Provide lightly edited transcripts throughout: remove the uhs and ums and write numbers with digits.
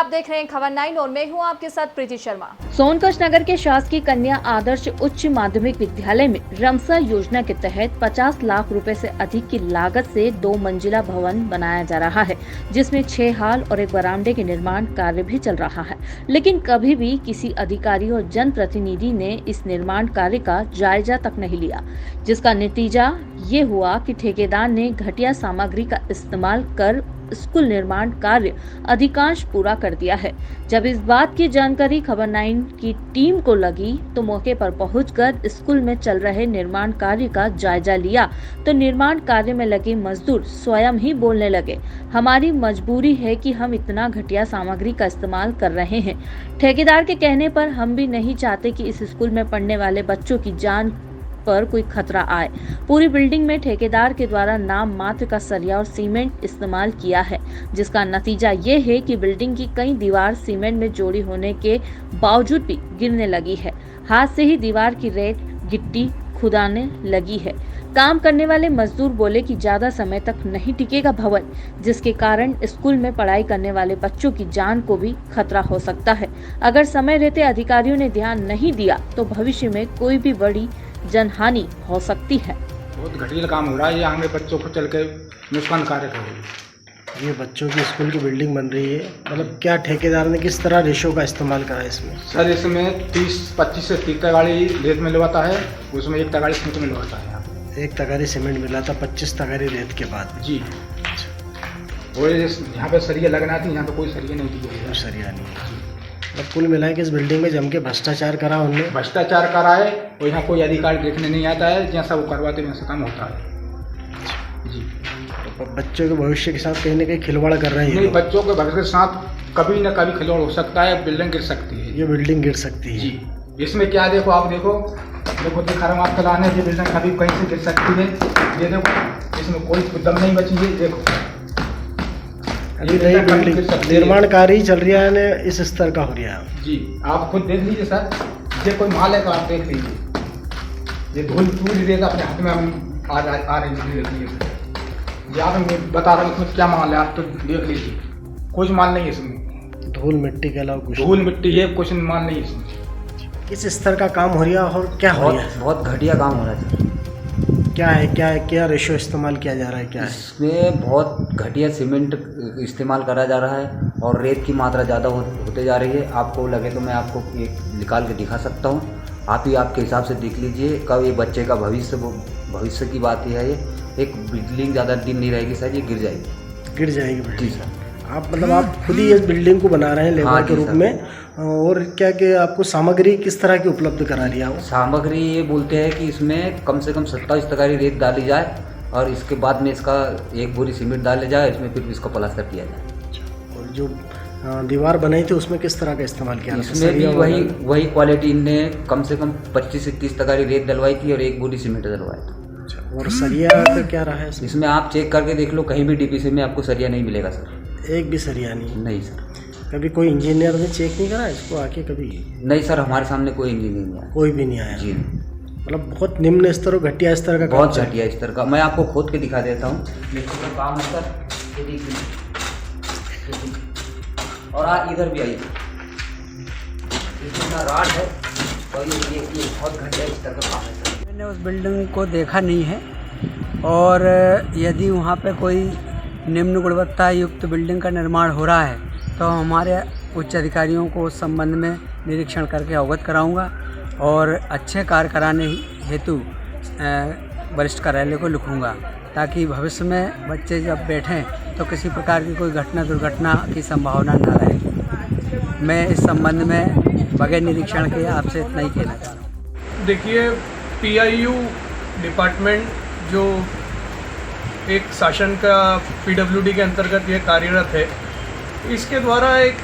आप देख रहे हैं खबर 9 और मैं हूं आपके साथ प्रीति शर्मा। सोनकच्छ नगर के शासकीय कन्या आदर्श उच्च माध्यमिक विद्यालय में रमसा योजना के तहत 50 लाख रुपए से अधिक की लागत से 2 मंजिला भवन बनाया जा रहा है, जिसमें 6 हॉल और एक बरामदे के निर्माण कार्य भी चल रहा है। लेकिन कभी भी किसी अधिकारी और जनप्रतिनिधि ने इस निर्माण कार्य का जायजा तक नहीं लिया, जिसका नतीजा ये हुआ कि ठेकेदार ने घटिया सामग्री का इस्तेमाल कर स्कूल निर्माण कार्य अधिकांश पूरा कर दिया है। जब इस बात की जानकारी खबर 9 की टीम को लगी तो मौके पर पहुंचकर स्कूल में चल रहे निर्माण कार्य का जायजा लिया तो निर्माण कार्य में लगे मजदूर स्वयं ही बोलने लगे, हमारी मजबूरी है कि हम इतना घटिया सामग्री का इस्तेमाल कर रहे हैं। ठेकेदार के कहने पर हम भी नहीं चाहते कि इस स्कूल में पढ़ने वाले बच्चों की जान पर कोई खतरा आए। पूरी बिल्डिंग में ठेकेदार के द्वारा नाम मात्र का सरिया और सीमेंट इस्तेमाल किया है, जिसका नतीजा ये है कि बिल्डिंग की कई दीवार सीमेंट में जोड़ी होने के बावजूद भी गिरने लगी है। हाथ से ही दीवार की रेत गिट्टी खुदाने लगी है। काम करने वाले मजदूर बोले कि ज्यादा समय तक नहीं टिकेगा भवन, जिसके कारण स्कूल में पढ़ाई करने वाले बच्चों की जान को भी खतरा हो सकता है। अगर समय रहते अधिकारियों ने ध्यान नहीं दिया तो भविष्य में कोई भी बड़ी जनहानि हो सकती है। बहुत घटिया काम हो रहा है, ये आगे बच्चों को चल के नुकसान कारक है। ये बच्चों की स्कूल की बिल्डिंग बन रही है, मतलब क्या ठेकेदार ने किस तरह रेशो का इस्तेमाल करा है इसमें? सर इसमें 25 से 30 तगाड़ी रेत मिलवाता है, उसमें 1 तगाड़ी सीमेंट मिलवाता है। 1 तगारी सीमेंट मिला था 25 तगारी रेत के बाद जी। और यहाँ पे सरिया लगना थी, यहाँ पे कोई सरिया नहीं दिया है। सरिया नहीं है। अब कुल मिला के इस बिल्डिंग में जम के भ्रष्टाचार करा उन्होंने। भ्रष्टाचार करा है और यहाँ कोई अधिकारी देखने नहीं आता है, जैसा वो करवाते वैसा काम होता है जी। तो बच्चों के भविष्य के साथ कहीं ना कहीं खिलवाड़ कर रहे हैं। नहीं, बच्चों के भविष्य के साथ कभी न कभी खिलवाड़ हो सकता है, बिल्डिंग गिर सकती है। ये बिल्डिंग गिर सकती है जी। इसमें क्या देखो, आप देखो दिखा रहा हूँ आपको लाने, ये बिल्डिंग कभी कहीं से गिर सकती है। ये देखो इसमें कोई दम नहीं बची है। देखो अभी नई बिल्डिंग निर्माण कार्य चल रहा है, इस स्तर का हो रहा है जी। आप खुद देख लीजिए सर, ये कोई माल है तो आप देख लीजिए। ये धूल टूट देगा अपने हाथ में हम आ रही है। ये आप बता रहा हूँ इसमें क्या माल है, आप तो देख लीजिए। कुछ माल नहीं है इसमें, धूल मिट्टी के अलावा कुछ। धूल मिट्टी ये कुछ माल नहीं है इसमें। किस स्तर का काम हो रहा है और क्या हो रहा है? बहुत घटिया काम हो रहा है। क्या रेशो इस्तेमाल किया जा रहा है? क्या है इसमें? बहुत घटिया सीमेंट इस्तेमाल करा जा रहा है और रेत की मात्रा ज़्यादा होते जा रही है। आपको लगे तो मैं आपको एक निकाल के दिखा सकता हूँ, आप ही आपके हिसाब से देख लीजिए। कब ये बच्चे का भविष्य की बात है। ये एक बिल्डिंग ज़्यादा दिन नहीं रहेगी सर, ये गिर जाएगी बिल्डिंग। जी सर। आप खुद ही इस बिल्डिंग को बना रहे हैं लेबर के रूप में, और क्या कि आपको सामग्री किस तरह की उपलब्ध करा रही है? सामग्री ये बोलते हैं कि इसमें कम से कम 27 तगारी रेत डाली जाए और इसके बाद में इसका 1 बोरी सीमेंट डाले जाए, इसमें फिर इसका प्लास्टर किया जाए। और जो दीवार बनाई थी उसमें किस तरह का इस्तेमाल किया? इसमें भी वही क्वालिटी इनने कम से कम 25 से 30 तगारी रेत डलवाई थी और 1 बोरी सीमेंट डलवाया था। और सरिया का क्या रहा है इसमें? आप चेक करके देख लो, कहीं भी डीपीसी में आपको सरिया नहीं मिलेगा सर। एक भी सरिया नहीं सर। कभी कोई इंजीनियर ने चेक नहीं करा इसको आके? कभी नहीं सर, हमारे सामने कोई इंजीनियर नहीं आया। कोई भी नहीं आया जी। मतलब बहुत निम्न स्तर और घटिया स्तर का, बहुत घटिया स्तर का। मैं आपको खोद के दिखा देता हूँ काम है सर। और इधर भी आइए, इसमें राड है और ये बहुत घटिया स्तर का काम है सर। मैंने उस बिल्डिंग को देखा नहीं है, और यदि वहाँ पे कोई निम्न गुणवत्ता युक्त बिल्डिंग का निर्माण हो रहा है तो हमारे उच्च अधिकारियों को उस संबंध में निरीक्षण करके अवगत कराऊंगा और अच्छे कार्य कराने हेतु वरिष्ठ कार्यालय को लिखूंगा, ताकि भविष्य में बच्चे जब बैठें तो किसी प्रकार की कोई दुर्घटना की संभावना न रहे। मैं इस संबंध में बगैर निरीक्षण के आपसे इतना ही कहना चाह रहा हूँ। देखिए, PIU डिपार्टमेंट जो एक शासन का PWD के अंतर्गत ये कार्यरत है, इसके द्वारा एक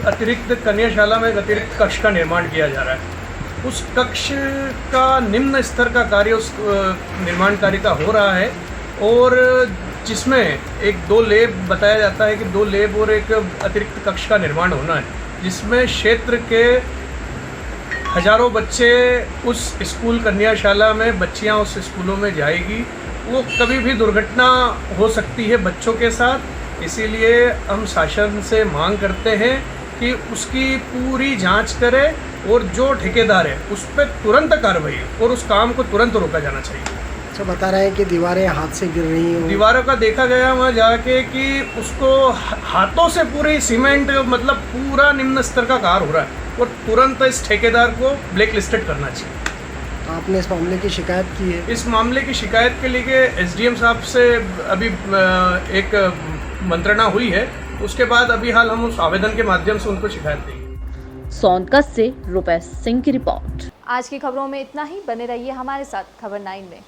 अतिरिक्त कन्याशाला में एक अतिरिक्त कक्ष का निर्माण किया जा रहा है। उस कक्ष का निम्न स्तर का कार्य उस निर्माण कार्य का हो रहा है, और जिसमें 2 लैब बताया जाता है कि 2 लैब और एक अतिरिक्त कक्ष का निर्माण होना है, जिसमें क्षेत्र के हजारों बच्चे उस स्कूल कन्याशाला में बच्चियां उस स्कूलों में जाएगी। वो कभी भी दुर्घटना हो सकती है बच्चों के साथ, इसीलिए हम शासन से मांग करते हैं कि उसकी पूरी जांच करे और जो ठेकेदार है उस पर तुरंत कार्रवाई और उस काम को तुरंत रोका जाना चाहिए। अच्छा, बता रहे हैं कि दीवारें हाथ से गिर रही हैं। दीवारों का देखा गया वहाँ जाके कि उसको हाथों से पूरी सीमेंट मतलब पूरा निम्न स्तर का कार्य हो रहा है और तुरंत इस ठेकेदार को ब्लैक लिस्टेड करना चाहिए। आपने इस मामले की शिकायत की है? इस मामले की शिकायत के लिए एसडीएम साहब से अभी एक मंत्रणा हुई है, उसके बाद अभी हाल हम उस आवेदन के माध्यम से उनको शिकायत देंगे। सोनकत से रुपेश सिंह की रिपोर्ट। आज की खबरों में इतना ही। बने रहिए हमारे साथ खबर 9 में।